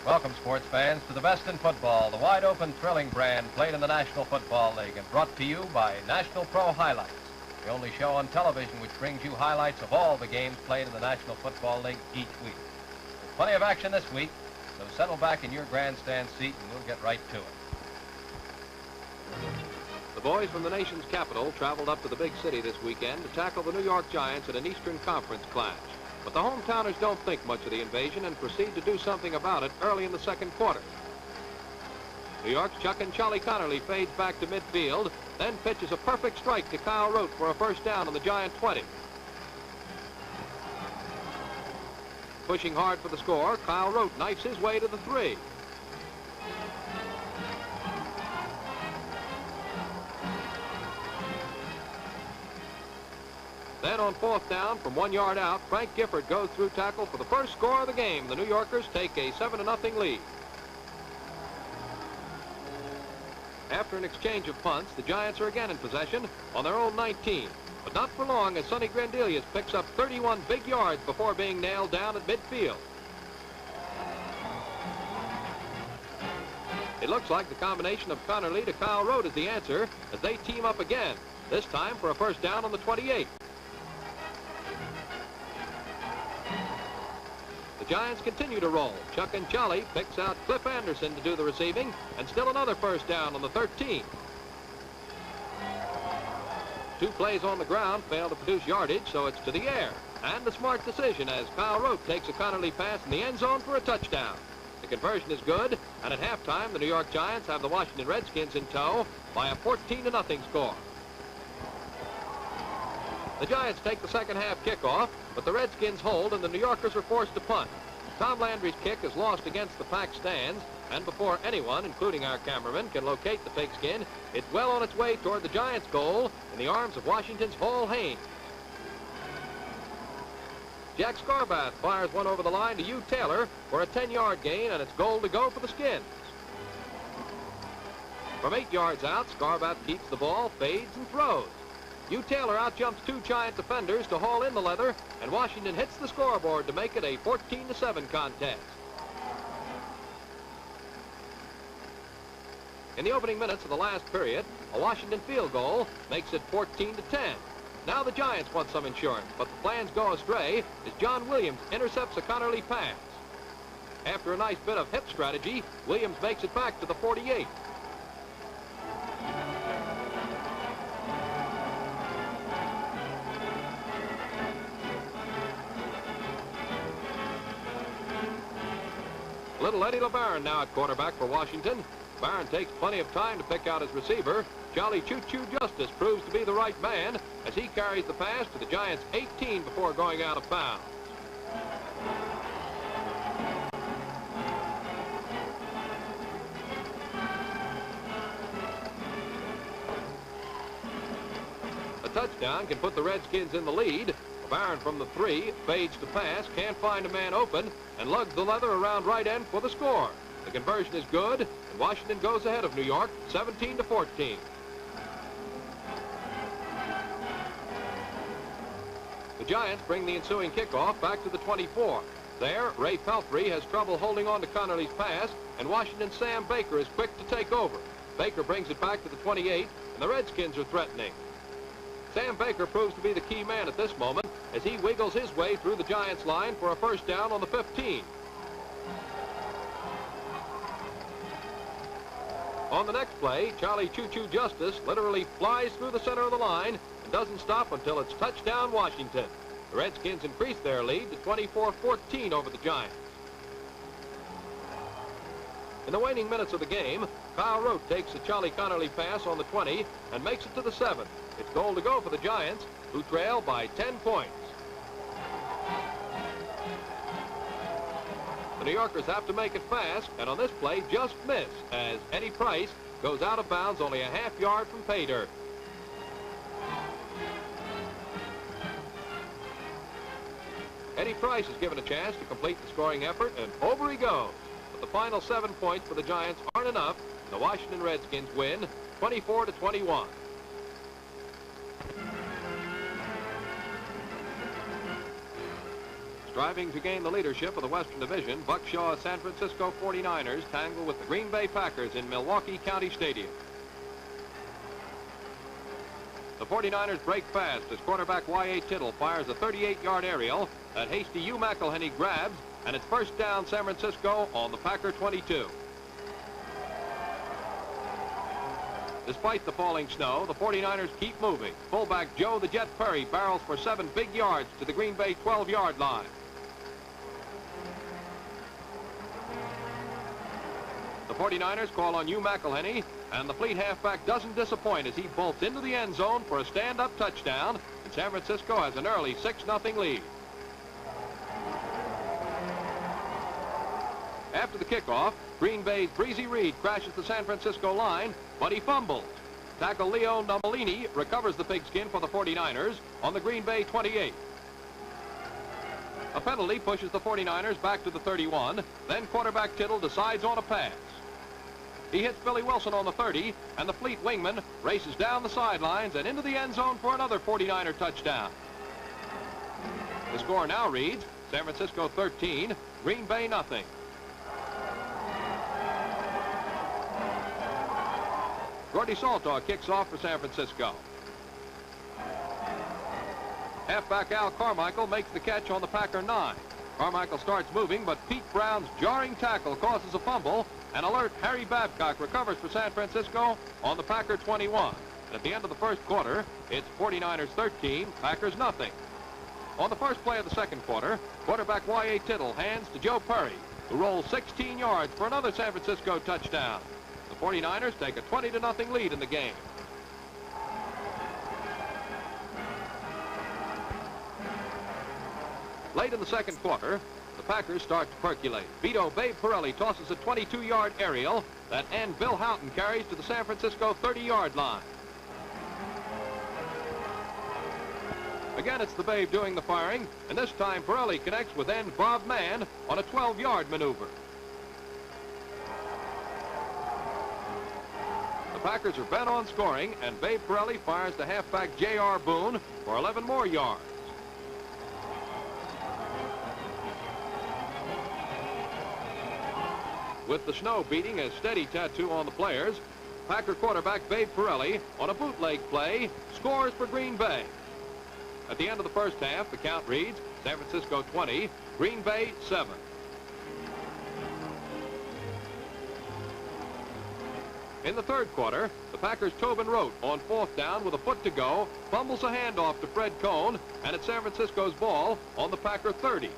Welcome, sports fans, to the best in football, the wide-open, thrilling brand played in the National Football League and brought to you by National Pro Highlights, the only show on television which brings you highlights of all the games played in the National Football League each week. There's plenty of action this week, so settle back in your grandstand seat and we'll get right to it. The boys from the nation's capital traveled up to the big city this weekend to tackle the New York Giants in an Eastern Conference clash. But the hometowners don't think much of the invasion and proceed to do something about it early in the second quarter. New York's Chuck and Charlie Connerly fades back to midfield, then pitches a perfect strike to Kyle Rote for a first down on the Giant 20. Pushing hard for the score, Kyle Rote knifes his way to the 3. Then on fourth down, from 1 yard out, Frank Gifford goes through tackle for the first score of the game. The New Yorkers take a 7-0 lead. After an exchange of punts, the Giants are again in possession on their own 19. But not for long, as Sonny Grandelius picks up 31 big yards before being nailed down at midfield. It looks like the combination of Connerly to Kyle Rote is the answer as they team up again, this time for a first down on the 28. The Giants continue to roll. Chuck and Charlie picks out Cliff Anderson to do the receiving, and still another first down on the 13. 2 plays on the ground fail to produce yardage, so it's to the air. And a smart decision as Kyle Rote takes a Connerly pass in the end zone for a touchdown. The conversion is good, and at halftime, the New York Giants have the Washington Redskins in tow by a 14-0 score. The Giants take the second half kickoff, but the Redskins hold and the New Yorkers are forced to punt. Tom Landry's kick is lost against the packed stands, and before anyone, including our cameraman, can locate the pigskin, it's well on its way toward the Giants' goal in the arms of Washington's Hall Haynes. Jack Scarbath fires one over the line to Hugh Taylor for a 10-yard gain, and it's goal to go for the Skins. From 8 yards out, Scarbath keeps the ball, fades, and throws. Hugh Taylor outjumps 2 Giant defenders to haul in the leather, and Washington hits the scoreboard to make it a 14-7 contest. In the opening minutes of the last period, a Washington field goal makes it 14-10. Now the Giants want some insurance, but the plans go astray as John Williams intercepts a Connerly pass. After a nice bit of hip strategy, Williams makes it back to the 48. Little Eddie LeBaron now at quarterback for Washington. Barron takes plenty of time to pick out his receiver. Charlie Choo-Choo Justice proves to be the right man as he carries the pass to the Giants' 18 before going out of bounds. A touchdown can put the Redskins in the lead. Barron from the 3 fades to pass, can't find a man open, and lugs the leather around right end for the score. The conversion is good, and Washington goes ahead of New York, 17-14. The Giants bring the ensuing kickoff back to the 24. There, Ray Pelfrey has trouble holding on to Connerly's pass, and Washington's Sam Baker is quick to take over. Baker brings it back to the 28, and the Redskins are threatening. Sam Baker proves to be the key man at this moment as he wiggles his way through the Giants' line for a first down on the 15. On the next play, Charlie Choo-Choo Justice literally flies through the center of the line and doesn't stop until it's touchdown Washington. The Redskins increase their lead to 24-14 over the Giants. In the waning minutes of the game, Kyle Rote takes a Charlie Connerly pass on the 20 and makes it to the 7. It's goal to go for the Giants, who trail by 10 points. The New Yorkers have to make it fast, and on this play just miss as Eddie Price goes out of bounds only a half yard from pay dirt. Eddie Price is given a chance to complete the scoring effort, and over he goes. But the final 7 points for the Giants aren't enough, and the Washington Redskins win 24-21. Striving to gain the leadership of the Western Division, Buck Shaw's San Francisco 49ers tangle with the Green Bay Packers in Milwaukee County Stadium. The 49ers break fast as quarterback Y.A. Tittle fires a 38-yard aerial that hasty Hugh McElhenney grabs, and it's first down San Francisco on the Packer 22. Despite the falling snow, the 49ers keep moving. Fullback Joe the Jet Perry barrels for 7 big yards to the Green Bay 12-yard line. The 49ers call on Hugh McElhenney, and the fleet halfback doesn't disappoint as he bolts into the end zone for a stand-up touchdown, and San Francisco has an early 6-0 lead. After the kickoff, Green Bay's Breezy Reed crashes the San Francisco line, but he fumbles. Tackle Leo Nomalini recovers the pigskin for the 49ers on the Green Bay 28. A penalty pushes the 49ers back to the 31. Then quarterback Tittle decides on a pass. He hits Billy Wilson on the 30, and the fleet wingman races down the sidelines and into the end zone for another 49er touchdown. The score now reads San Francisco 13, Green Bay nothing. Gordy Saltaw kicks off for San Francisco. Halfback Al Carmichael makes the catch on the Packer 9. Carmichael starts moving, but Pete Brown's jarring tackle causes a fumble, and alert Harry Babcock recovers for San Francisco on the Packer 21. And at the end of the first quarter, it's 49ers 13, Packers nothing. On the first play of the second quarter, quarterback Y.A. Tittle hands to Joe Perry, who rolls 16 yards for another San Francisco touchdown. The 49ers take a 20-0 lead in the game. Late in the second quarter, the Packers start to percolate. Vito Babe Pirelli tosses a 22-yard aerial that Bill Houghton carries to the San Francisco 30-yard line. Again, it's the Babe doing the firing, and this time Pirelli connects with Bob Mann on a 12-yard maneuver. The Packers are bent on scoring, and Babe Pirelli fires to halfback J.R. Boone for 11 more yards. With the snow beating a steady tattoo on the players, Packer quarterback Babe Pirelli, on a bootleg play, scores for Green Bay. At the end of the first half, the count reads San Francisco 20, Green Bay 7. In the third quarter, the Packers' Tobin Rote on 4th down with a foot to go, fumbles a handoff to Fred Cohn, and it's San Francisco's ball on the Packer 30.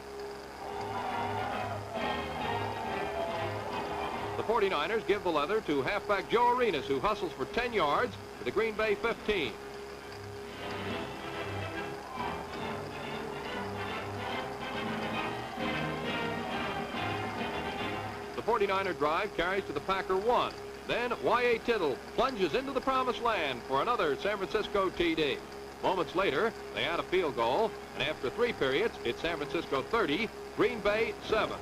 The 49ers give the leather to halfback Joe Arenas, who hustles for 10 yards to the Green Bay 15. The 49er drive carries to the Packer 1. Then Y.A. Tittle plunges into the promised land for another San Francisco TD. Moments later, they add a field goal, and after 3 periods, it's San Francisco 30, Green Bay 7.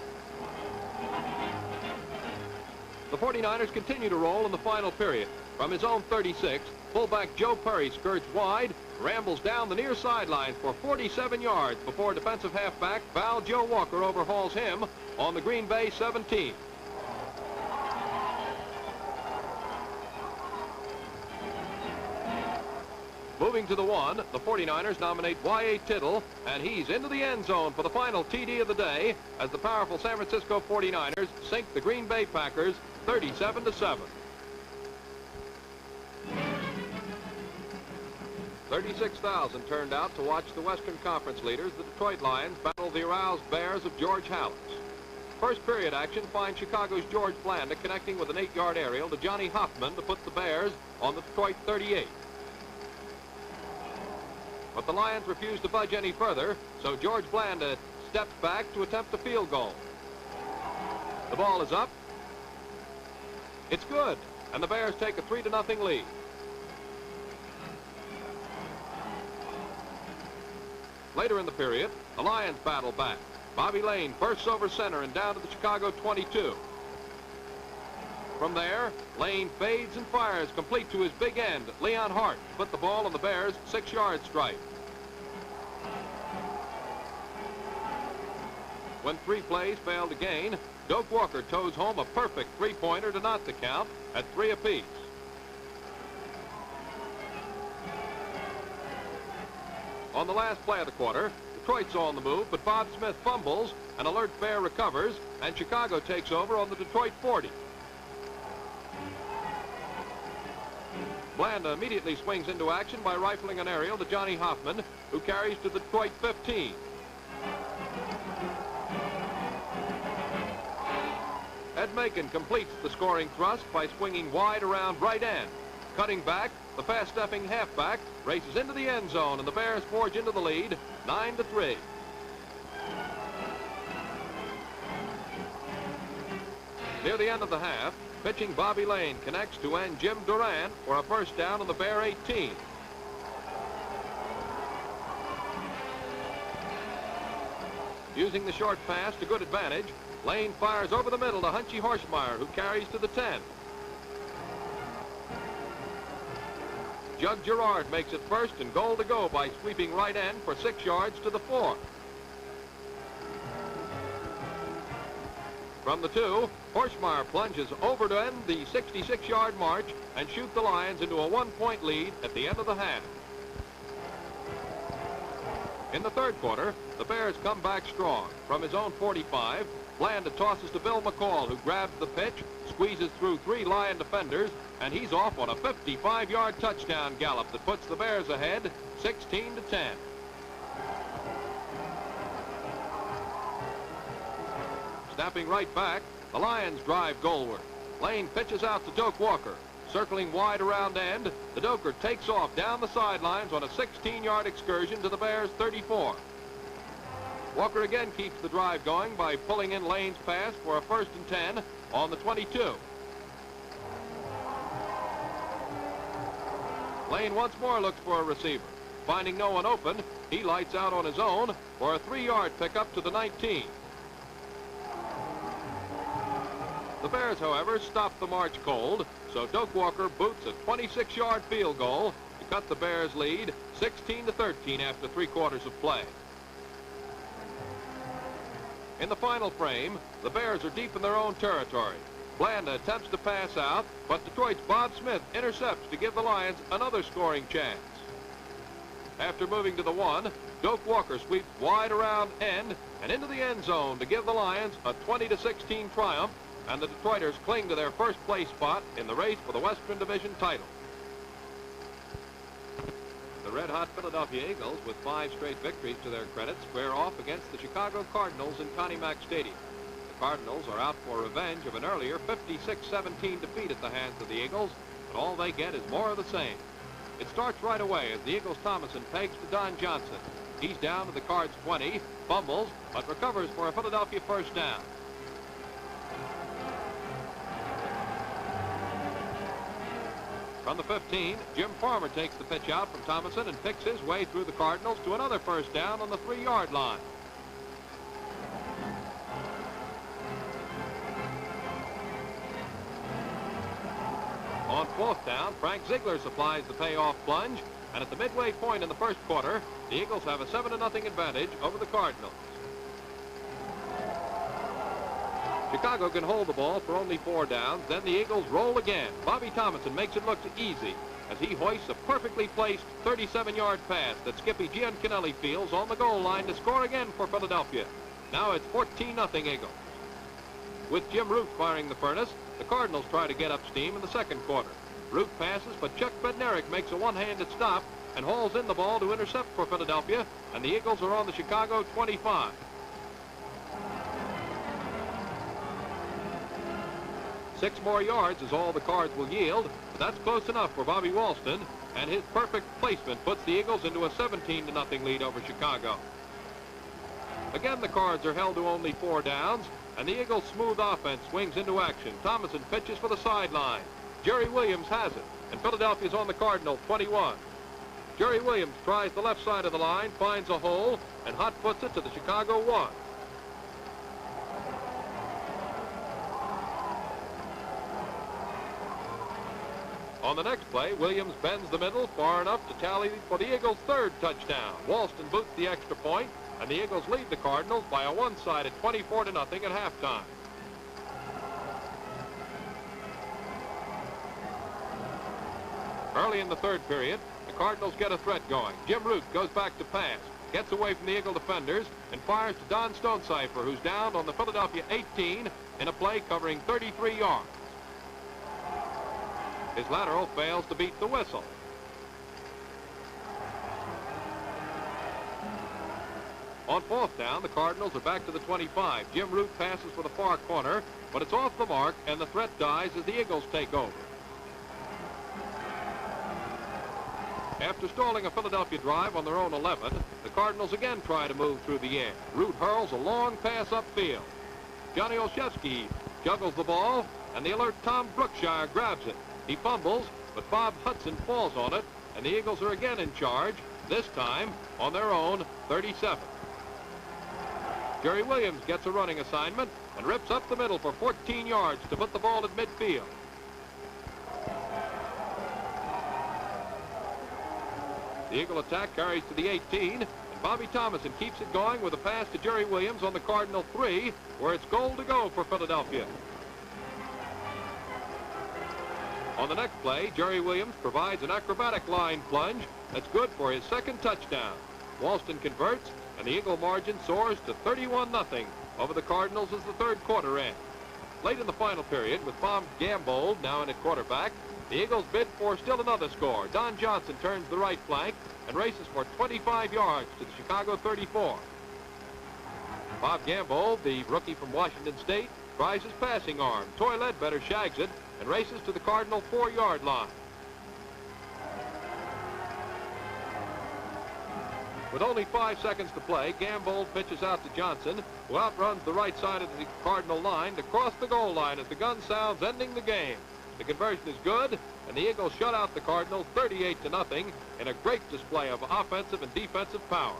The 49ers continue to roll in the final period. From his own 36, fullback Joe Perry skirts wide, rambles down the near sideline for 47 yards before defensive halfback Val Joe Walker overhauls him on the Green Bay 17. Moving to the 1, the 49ers nominate Y.A. Tittle, and he's into the end zone for the final TD of the day as the powerful San Francisco 49ers sink the Green Bay Packers 37-7. 36,000 turned out to watch the Western Conference leaders, the Detroit Lions, battle the aroused Bears of George Halas. First period action finds Chicago's George Blanda connecting with an 8-yard aerial to Johnny Hoffman to put the Bears on the Detroit 38. But the Lions refuse to budge any further, so George Blanda steps back to attempt a field goal. The ball is up. It's good, and the Bears take a 3-0 lead. Later in the period, the Lions battle back. Bobby Lane bursts over center and down to the Chicago 22. From there, Lane fades and fires complete to his big end, Leon Hart, put the ball on the Bears' 6-yard stripe. When 3 plays fail to gain, Doak Walker toes home a perfect three-pointer to knot the count at 3 apiece. On the last play of the quarter, Detroit's on the move, but Bob Smith fumbles, an alert Bear recovers, and Chicago takes over on the Detroit 40. Blanda immediately swings into action by rifling an aerial to Johnny Hoffman, who carries to the Detroit 15. Ed Macon completes the scoring thrust by swinging wide around right end. Cutting back, the fast-stepping halfback races into the end zone, and the Bears forge into the lead, 9-3. Near the end of the half, pitching Bobby Lane connects to end Jim Duran for a first down on the Bear 18. Using the short pass to good advantage, Lane fires over the middle to Hunchy Horschmeyer, who carries to the 10. Jug Gerard makes it first and goal to go by sweeping right end for 6 yards to the 4. From the 2, Horschmeyer plunges over to end the 66-yard march and shoot the Lions into a 1-point lead at the end of the half. In the third quarter, the Bears come back strong. From his own 45, Blanda tosses to Bill McCall, who grabs the pitch, squeezes through 3 Lion defenders, and he's off on a 55-yard touchdown gallop that puts the Bears ahead 16-10. Snapping right back, the Lions drive goalward. Lane pitches out to Doak Walker. Circling wide around end, the Doker takes off down the sidelines on a 16-yard excursion to the Bears' 34. Walker again keeps the drive going by pulling in Lane's pass for a 1st and 10 on the 22. Lane once more looks for a receiver. Finding no one open, he lights out on his own for a 3-yard pickup to the 19. The Bears, however, stop the march cold, so Doak Walker boots a 26-yard field goal to cut the Bears' lead 16-13 after 3 quarters of play. In the final frame, the Bears are deep in their own territory. Blanda attempts to pass out, but Detroit's Bob Smith intercepts to give the Lions another scoring chance. After moving to the 1, Doak Walker sweeps wide around end and into the end zone to give the Lions a 20-16 triumph, and the Detroiters cling to their first place spot in the race for the Western Division title. The red-hot Philadelphia Eagles, with 5 straight victories to their credit, square off against the Chicago Cardinals in Connie Mack Stadium. The Cardinals are out for revenge of an earlier 56-17 defeat at the hands of the Eagles, but all they get is more of the same. It starts right away as the Eagles' Thomason pegs to Don Johnson. He's down to the Cards' 20, fumbles, but recovers for a Philadelphia first down. From the 15, Jim Farmer takes the pitch out from Thomason and picks his way through the Cardinals to another first down on the 3-yard line. On 4th down, Frank Ziegler supplies the payoff plunge, and at the midway point in the first quarter, the Eagles have a 7-0 advantage over the Cardinals. Chicago can hold the ball for only 4 downs. Then the Eagles roll again. Bobby Thomason makes it look easy as he hoists a perfectly placed 37-yard pass that Skippy Giancanelli fields on the goal line to score again for Philadelphia. Now it's 14-0 Eagles. With Jim Root firing the furnace, the Cardinals try to get up steam in the second quarter. Root passes, but Chuck Bednarik makes a one-handed stop and hauls in the ball to intercept for Philadelphia, and the Eagles are on the Chicago 25. 6 more yards is all the Cards will yield, but that's close enough for Bobby Walston, and his perfect placement puts the Eagles into a 17-0 lead over Chicago. Again, the Cards are held to only 4 downs, and the Eagles' smooth offense swings into action. Thomason pitches for the sideline. Jerry Williams has it, and Philadelphia's on the Cardinal 21. Jerry Williams tries the left side of the line, finds a hole, and hot puts it to the Chicago 1. On the next play, Williams bends the middle far enough to tally for the Eagles' 3rd touchdown. Walston boots the extra point, and the Eagles lead the Cardinals by a one-sided 24-0 at halftime. Early in the third period, the Cardinals get a threat going. Jim Root goes back to pass, gets away from the Eagle defenders, and fires to Don Stonecipher, who's down on the Philadelphia 18 in a play covering 33 yards. His lateral fails to beat the whistle. On fourth down, the Cardinals are back to the 25. Jim Root passes for the far corner, but it's off the mark, and the threat dies as the Eagles take over. After stalling a Philadelphia drive on their own 11, the Cardinals again try to move through the air. Root hurls a long pass upfield. Johnny Olszewski juggles the ball, and the alert Tom Brookshire grabs it. He fumbles, but Bob Hudson falls on it, and the Eagles are again in charge, this time on their own 37. Jerry Williams gets a running assignment and rips up the middle for 14 yards to put the ball at midfield. The Eagle attack carries to the 18, and Bobby Thomason keeps it going with a pass to Jerry Williams on the Cardinal 3, where it's goal to go for Philadelphia. On the next play, Jerry Williams provides an acrobatic line plunge that's good for his second touchdown. Walston converts, and the Eagle margin soars to 31-0 over the Cardinals as the third quarter ends. Late in the final period, with Bob Gambold now in at quarterback, the Eagles bid for still another score. Don Johnson turns the right flank and races for 25 yards to the Chicago 34. Bob Gambold, the rookie from Washington State, tries his passing arm. Toy Ledbetter shags it and races to the Cardinal 4-yard line. With only 5 seconds to play, Gambold pitches out to Johnson, who outruns the right side of the Cardinal line to cross the goal line as the gun sounds, ending the game. The conversion is good, and the Eagles shut out the Cardinals 38-0 in a great display of offensive and defensive power.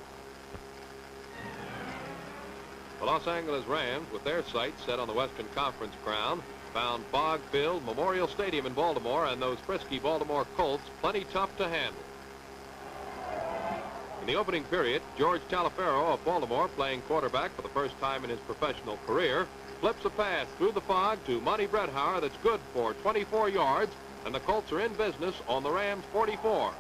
The Los Angeles Rams, with their sights set on the Western Conference crown, found fog-filled Memorial Stadium in Baltimore and those frisky Baltimore Colts plenty tough to handle. In the opening period, George Taliaferro of Baltimore, playing quarterback for the first time in his professional career, flips a pass through the fog to Monty Bredhauer that's good for 24 yards, and the Colts are in business on the Rams' 44.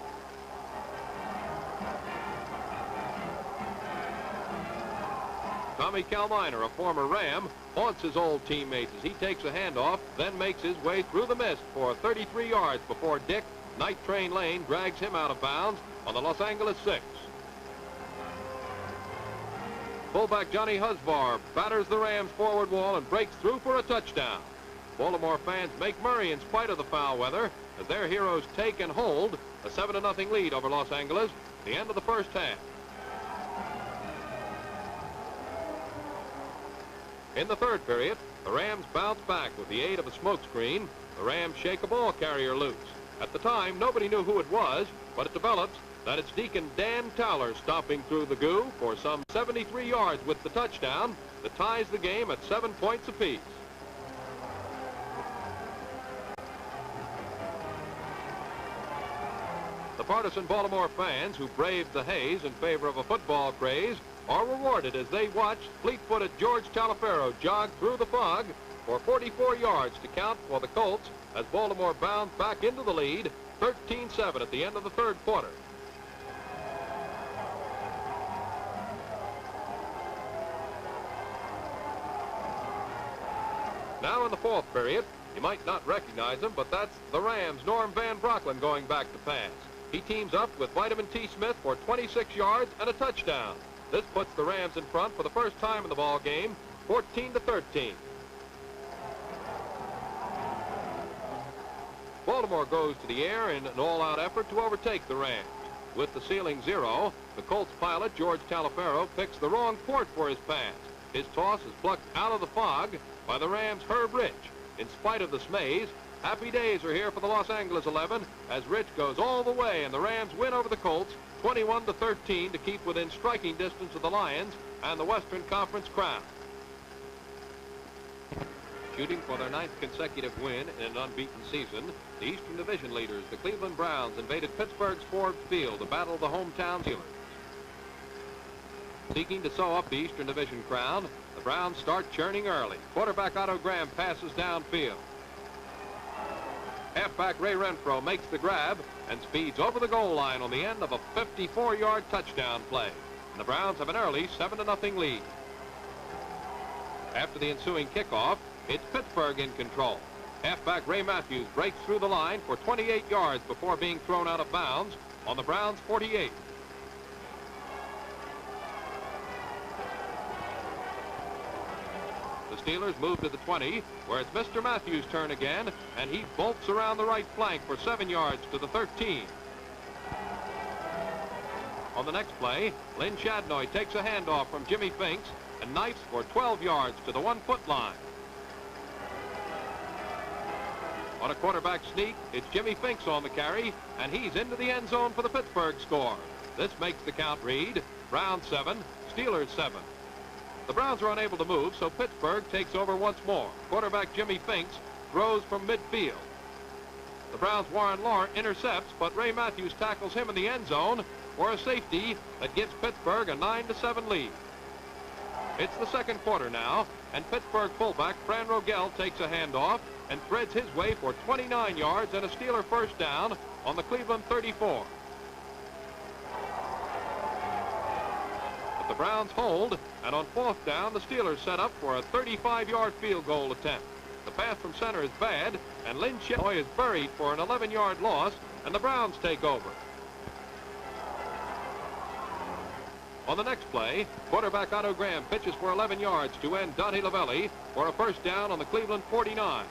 Tommy Kalminer, a former Ram, haunts his old teammates as he takes a handoff, then makes his way through the mist for 33 yards before Dick Night Train Lane drags him out of bounds on the Los Angeles 6. Fullback Johnny Husvar batters the Rams' forward wall and breaks through for a touchdown. Baltimore fans make merry in spite of the foul weather as their heroes take and hold a 7-0 lead over Los Angeles at the end of the first half. In the third period, the Rams bounce back with the aid of a smokescreen. The Rams shake a ball carrier loose. At the time, nobody knew who it was, but it develops that it's Deacon Dan Towler stomping through the goo for some 73 yards with the touchdown that ties the game at 7 points apiece. The partisan Baltimore fans who braved the haze in favor of a football craze are rewarded as they watch fleet-footed George Taliaferro jog through the fog for 44 yards to count for the Colts as Baltimore bounds back into the lead 13-7 at the end of the third quarter. Now in the fourth period, you might not recognize him, but that's the Rams' Norm Van Brocklin going back to pass. He teams up with Vitamin T. Smith for 26 yards and a touchdown. This puts the Rams in front for the first time in the ball game, 14-13. Baltimore goes to the air in an all-out effort to overtake the Rams. With the ceiling 0, the Colts pilot, George Taliaferro, picks the wrong port for his pass. His toss is plucked out of the fog by the Rams' Herb Rich. In spite of the smaze, happy days are here for the Los Angeles 11 as Rich goes all the way and the Rams win over the Colts 21-13 to keep within striking distance of the Lions and the Western Conference crown. Shooting for their 9th consecutive win in an unbeaten season, the Eastern Division leaders, the Cleveland Browns, invaded Pittsburgh's Ford Field to battle the hometown Steelers. Seeking to sew up the Eastern Division crown, the Browns start churning early. Quarterback Otto Graham passes downfield. Halfback Ray Renfro makes the grab and speeds over the goal line on the end of a 54-yard touchdown play. And the Browns have an early 7-0 lead. After the ensuing kickoff, it's Pittsburgh in control. Halfback Ray Matthews breaks through the line for 28 yards before being thrown out of bounds on the Browns' 48. The Steelers move to the 20, where it's Mr. Matthews' turn again, and he bolts around the right flank for 7 yards to the 13. On the next play, Lynn Shadnoy takes a handoff from Jimmy Finks and knifes for 12 yards to the 1-foot line. On a quarterback sneak, it's Jimmy Finks on the carry, and he's into the end zone for the Pittsburgh score. This makes the count read Browns 7, Steelers 7. The Browns are unable to move, so Pittsburgh takes over once more. Quarterback Jimmy Finks throws from midfield. The Browns' Warren Lawrence intercepts, but Ray Matthews tackles him in the end zone for a safety that gives Pittsburgh a 9-7 lead. It's the second quarter now, and Pittsburgh fullback Fran Rogel takes a handoff and threads his way for 29 yards and a Steeler first down on the Cleveland 34. But the Browns hold, and on fourth down, the Steelers set up for a 35-yard field goal attempt. The pass from center is bad, and Lynn Shadnoy is buried for an 11-yard loss, and the Browns take over. On the next play, quarterback Otto Graham pitches for 11 yards to end Dante Lavelli for a first down on the Cleveland 49.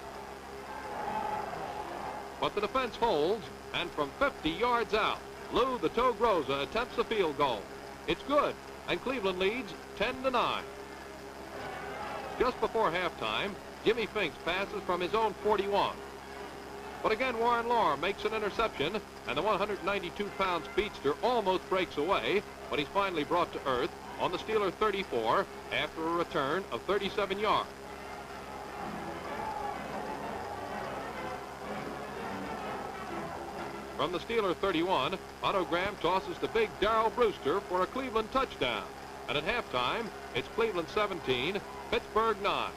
But the defense holds, and from 50 yards out, Lou the Toe Groza attempts a field goal. It's good, and Cleveland leads 10-9. Just before halftime, Jimmy Finks passes from his own 41. But again, Warren Lawrence makes an interception, and the 192-pound speedster almost breaks away, but he's finally brought to earth on the Steeler 34 after a return of 37 yards. From the Steeler 31, Otto Graham tosses the big Darrell Brewster for a Cleveland touchdown. And at halftime, it's Cleveland 17, Pittsburgh 9.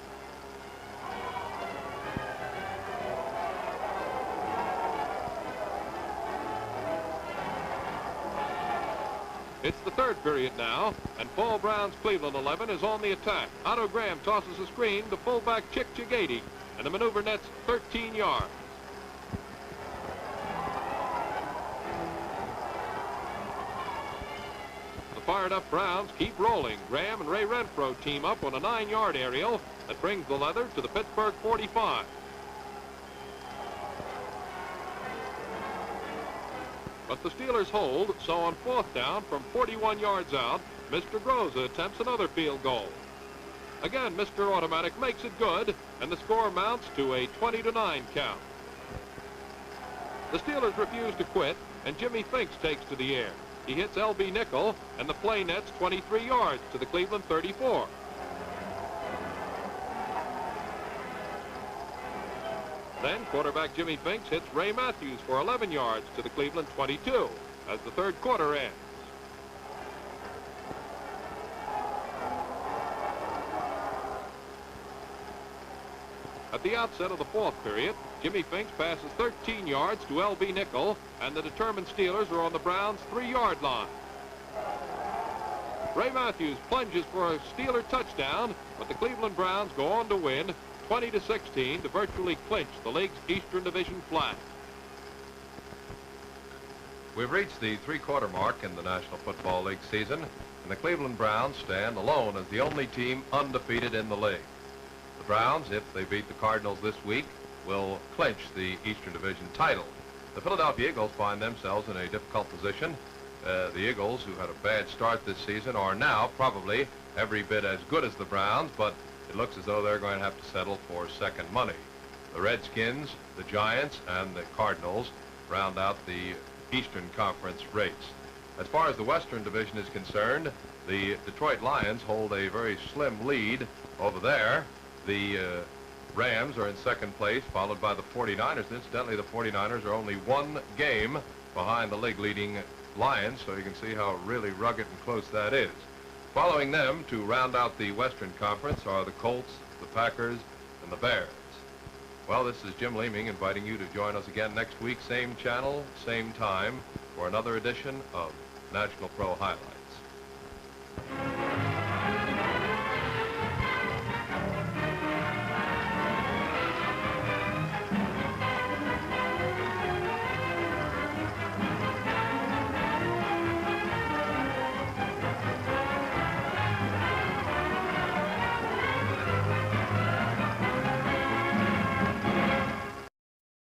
It's the third period now, and Paul Brown's Cleveland 11 is on the attack. Otto Graham tosses a screen to fullback Chick Chigady, and the maneuver nets 13 yards. The fired-up Browns keep rolling. Graham and Ray Renfro team up on a 9-yard aerial that brings the leather to the Pittsburgh 45. But the Steelers hold, so on fourth down from 41 yards out, Mr. Groza attempts another field goal. Again, Mr. Automatic makes it good, and the score mounts to a 20-9 count. The Steelers refuse to quit, and Jimmy Finks takes to the air. He hits L.B. Nickel, and the play nets 23 yards to the Cleveland 34. Then quarterback Jimmy Finks hits Ray Matthews for 11 yards to the Cleveland 22 as the third quarter ends. At the outset of the fourth period, Jimmy Finks passes 13 yards to L.B. Nickel, and the determined Steelers are on the Browns' 3-yard line. Ray Matthews plunges for a Steeler touchdown, but the Cleveland Browns go on to win 20-16 to virtually clinch the league's Eastern Division flag. We've reached the three-quarter mark in the National Football League season, and the Cleveland Browns stand alone as the only team undefeated in the league. The Browns, if they beat the Cardinals this week, will clinch the Eastern Division title. The Philadelphia Eagles find themselves in a difficult position. The Eagles, who had a bad start this season, are now probably every bit as good as the Browns, but it looks as though they're going to have to settle for second money. The Redskins, the Giants, and the Cardinals round out the Eastern Conference race. As far as the Western Division is concerned, the Detroit Lions hold a very slim lead over there. The Rams are in second place, followed by the 49ers. Incidentally, the 49ers are only one game behind the league-leading Lions, so you can see how really rugged and close that is. Following them to round out the Western Conference are the Colts, the Packers, and the Bears. Well, this is Jim Leeming inviting you to join us again next week, same channel, same time, for another edition of National Pro Highlights.